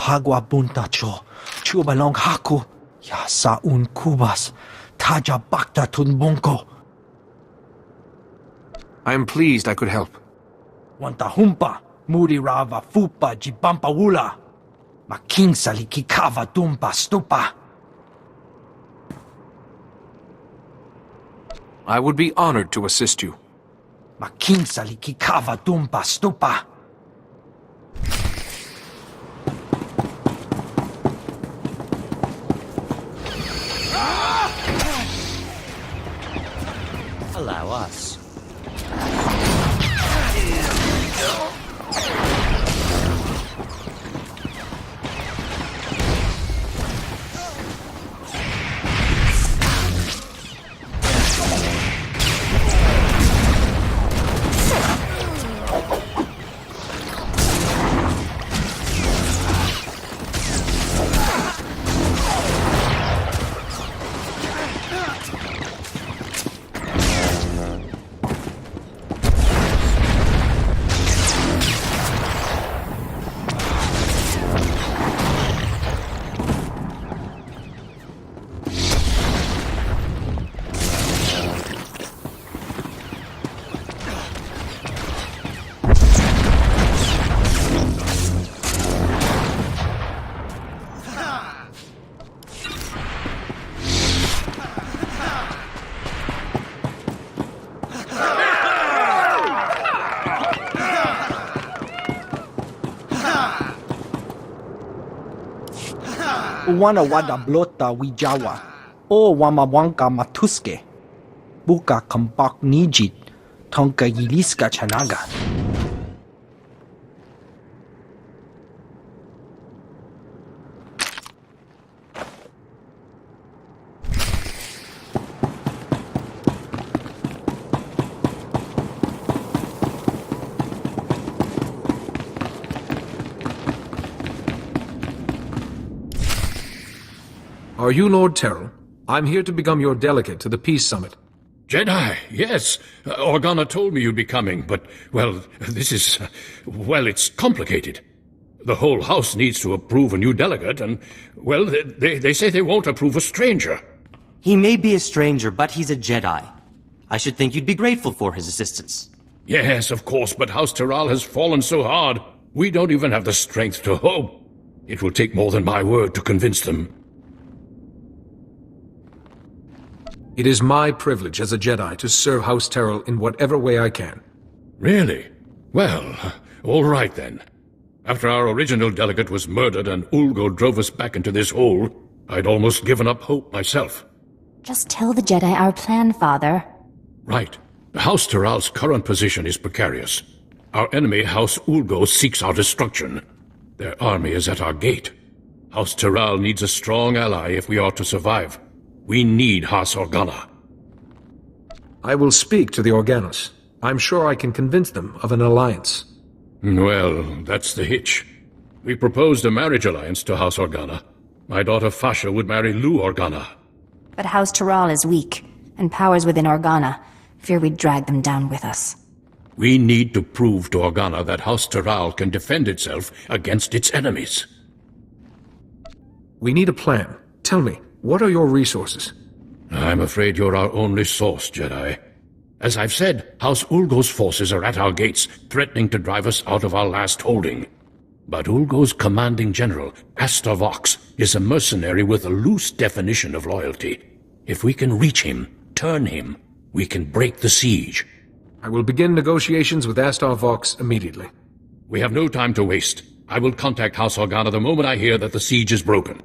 hagwa buntacho, chubalong haku, ya saun kubas, taja bakta tunbunko. I am pleased I could help. Wanta humpa, muri rava fupa jibampa wula. Making salikikava tumpa stupa. I would be honored to assist you. Making salikikava tumpa stupa. Allow us. Wana wada blota wijawa, o wamawanka matuske. Buka kampak nijit, tonka yiliska chanaga. Are you Lord Terrell? I'm here to become your delegate to the Peace Summit. Jedi, yes. Organa told me you'd be coming, but, well, this is... well, it's complicated. The whole house needs to approve a new delegate, and, well, they say they won't approve a stranger. He may be a stranger, but he's a Jedi. I should think you'd be grateful for his assistance. Yes, of course, but House Terral has fallen so hard, we don't even have the strength to hope. It will take more than my word to convince them. It is my privilege as a Jedi to serve House Terrell in whatever way I can. Really? Well, all right then. After our original delegate was murdered and Ulgo drove us back into this hole, I'd almost given up hope myself. Just tell the Jedi our plan, Father. Right. House Terral's current position is precarious. Our enemy, House Ulgo, seeks our destruction. Their army is at our gate. House Terral needs a strong ally if we are to survive. We need House Organa. I will speak to the Organos. I'm sure I can convince them of an alliance. Well, that's the hitch. We proposed a marriage alliance to House Organa. My daughter Fasha would marry Lou Organa. But House Terral is weak, and powers within Organa. Fear we'd drag them down with us. We need to prove to Organa that House Terral can defend itself against its enemies. We need a plan. Tell me, what are your resources? I'm afraid you're our only source, Jedi. As I've said, House Ulgo's forces are at our gates, threatening to drive us out of our last holding. But Ulgo's commanding general, Astor Vox, is a mercenary with a loose definition of loyalty. If we can reach him, turn him, we can break the siege. I will begin negotiations with Astar Vox immediately. We have no time to waste. I will contact House Organa the moment I hear that the siege is broken.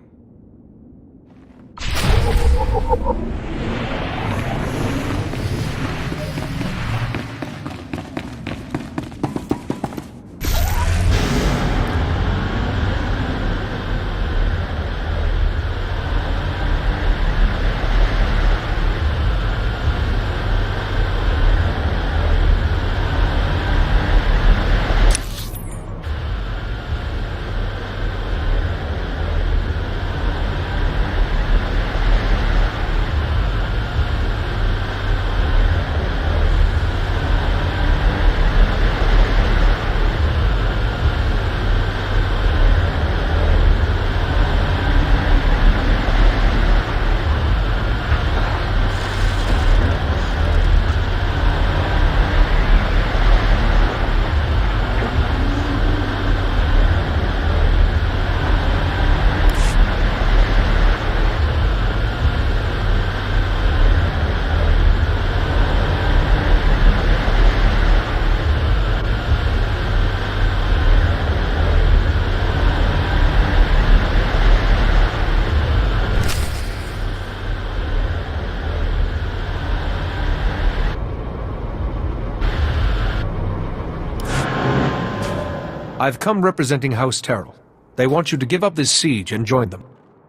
I've come representing House Terrell. They want you to give up this siege and join them.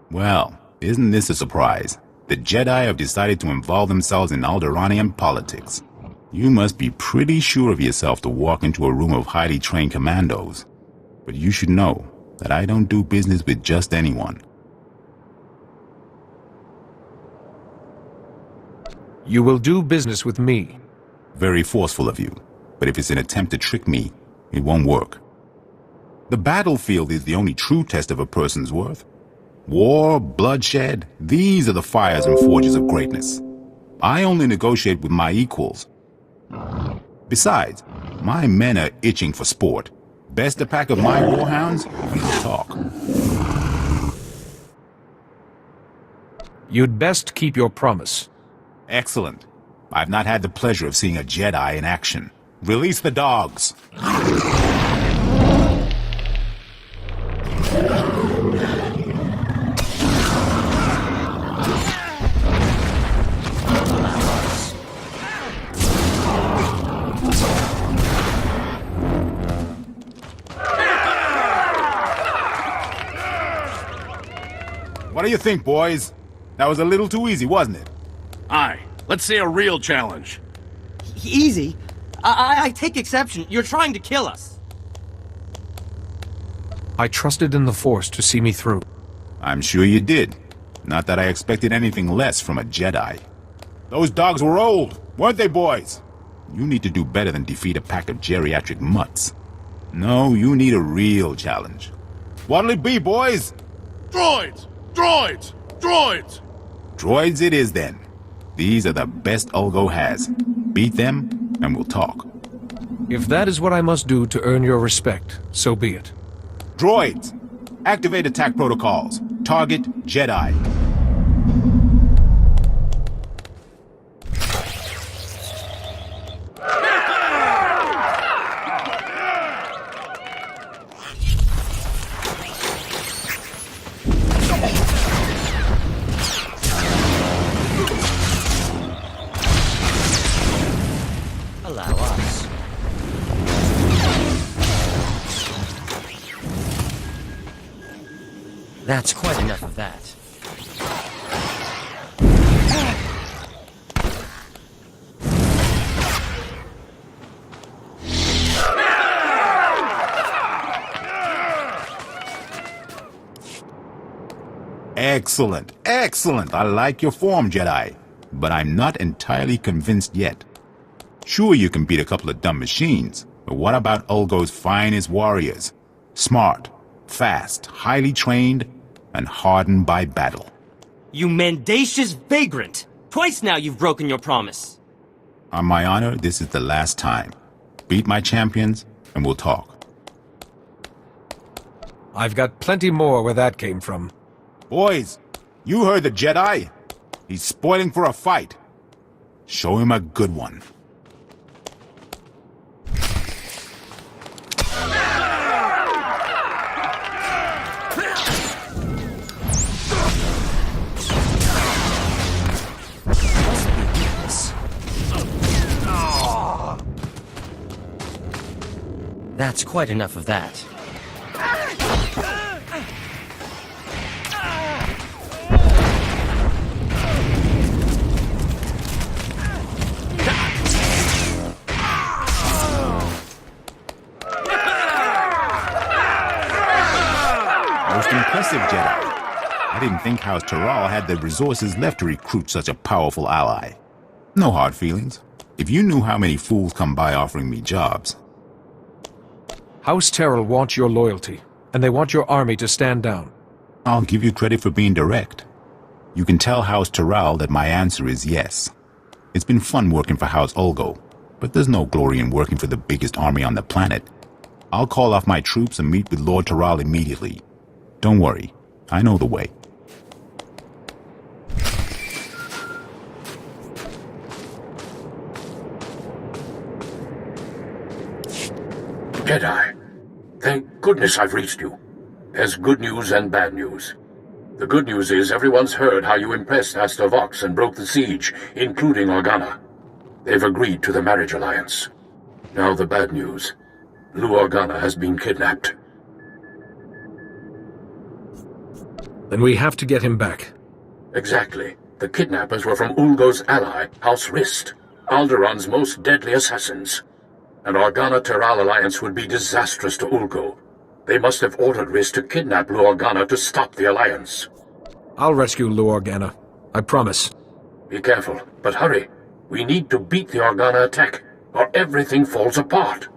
Well, isn't this a surprise? The Jedi have decided to involve themselves in Alderaanian politics. You must be pretty sure of yourself to walk into a room of highly trained commandos. But you should know that I don't do business with just anyone. You will do business with me. Very forceful of you, but if it's an attempt to trick me, it won't work. The battlefield is the only true test of a person's worth. War, bloodshed, these are the fires and forges of greatness. I only negotiate with my equals. Besides, my men are itching for sport. Best a pack of my warhounds, we can talk. You'd best keep your promise. Excellent. I've not had the pleasure of seeing a Jedi in action. Release the dogs. What do you think, boys? That was a little too easy, wasn't it? Aye. Let's see a real challenge. Easy? I take exception. You're trying to kill us. I trusted in the Force to see me through. I'm sure you did. Not that I expected anything less from a Jedi. Those dogs were old, weren't they, boys? You need to do better than defeat a pack of geriatric mutts. No, you need a real challenge. What'll it be, boys? Droids! Droids! Droids! Droids it is, then. These are the best Ulgo has. Beat them, and we'll talk. If that is what I must do to earn your respect, so be it. Droids! Activate attack protocols. Target Jedi. Allow us. That's quite enough of that. Excellent, excellent. I like your form, Jedi. But I'm not entirely convinced yet. Sure, you can beat a couple of dumb machines, but what about Ulgo's finest warriors? Smart, fast, highly trained, and hardened by battle. You mendacious vagrant! Twice now you've broken your promise. On my honor, this is the last time. Beat my champions, and we'll talk. I've got plenty more where that came from. Boys, you heard the Jedi. He's spoiling for a fight. Show him a good one. That's quite enough of that. Most impressive, Jedi. I didn't think House Terral had the resources left to recruit such a powerful ally. No hard feelings. If you knew how many fools come by offering me jobs. House Terrell wants your loyalty, and they want your army to stand down. I'll give you credit for being direct. You can tell House Terral that my answer is yes. It's been fun working for House Ulgo, but there's no glory in working for the biggest army on the planet. I'll call off my troops and meet with Lord Terral immediately. Don't worry, I know the way. Jedi, thank goodness I've reached you. There's good news and bad news. The good news is everyone's heard how you impressed Aster Vox and broke the siege, including Organa. They've agreed to the marriage alliance. Now the bad news. Lu Organa has been kidnapped. Then we have to get him back. Exactly. The kidnappers were from Ulgo's ally, House Rist, Alderaan's most deadly assassins. An Organa-Teral alliance would be disastrous to Ulgo. They must have ordered Rist to kidnap Lu Organa to stop the alliance. I'll rescue Lu Organa. I promise. Be careful, but hurry. We need to beat the Organa attack, or everything falls apart.